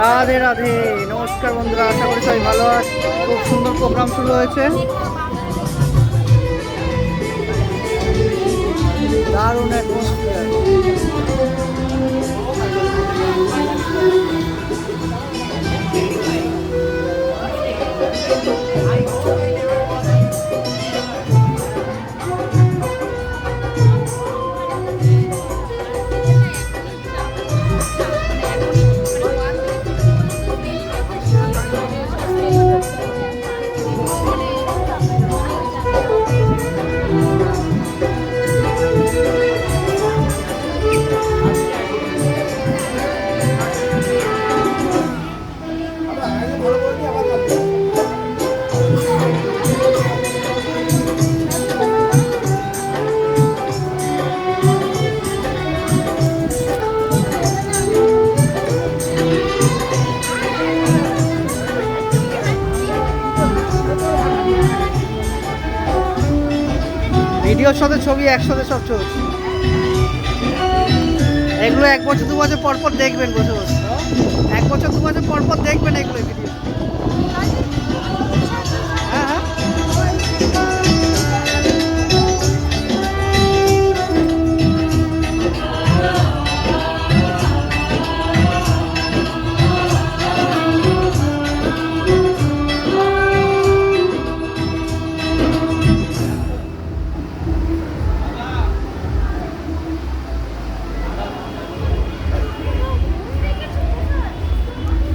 রাধে রাধে, নমস্কার বন্ধুরা, আশা করি সবাই ভালো আছে। খুব সুন্দর প্রোগ্রাম শুরু হয়েছে, দারুণ অ্যাটমসফিয়ার। ভিডিওর সাথে ছবি একসাথে সব চলছে। এগুলো 1 বছর 2 বছর পর পর দেখবেন, বসে বসে 1 বছর 2 বছর পর পর দেখবেন এগুলো ভিডিও। হ্যাঁ হ্যাঁ,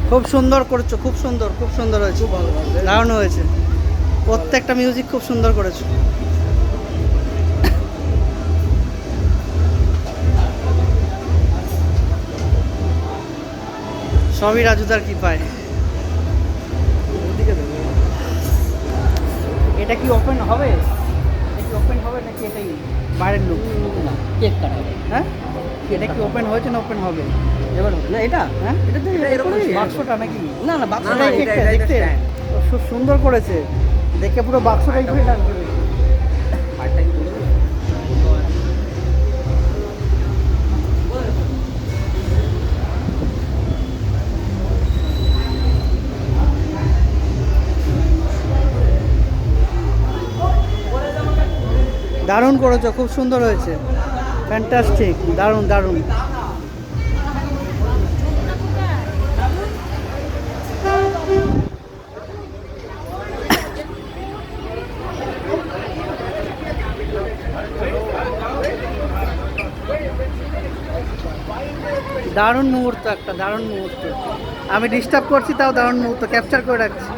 খুব সুন্দর করেছো, খুব সুন্দর, খুব সুন্দর হয়েছে, দারুণ হয়েছে। প্রত্যেকটা মিউজিক খুব সুন্দর করেছো। সবই রাজুদার কৃপায়। এটা কি ওপেন হবে? এটা কি ওপেন হবে নাকি এটাই বাইরের লোক? না, কেক কাটা হবে। হ্যাঁ, এটা কি ওপেন হয়েছে না ওপেন হবে? এবার না, এটা হ্যাঁ, এটা তো এরকম বাক্সটা নাকি? না না, বাক্সটা এটা এটা দেখতে খুব সুন্দর করেছে, দেখে পুরো বাক্সটাই ঘুরে লাগবে। দারুণ করেছো, খুব সুন্দর হয়েছে, ফ্যান্টাস্টিক, দারুণ দারুণ। দারুণ মুহূর্ত, একটা দারুণ মুহূর্ত। আমি ডিস্টার্ব করছি তাও দারুণ মুহূর্ত ক্যাপচার করে রাখছি।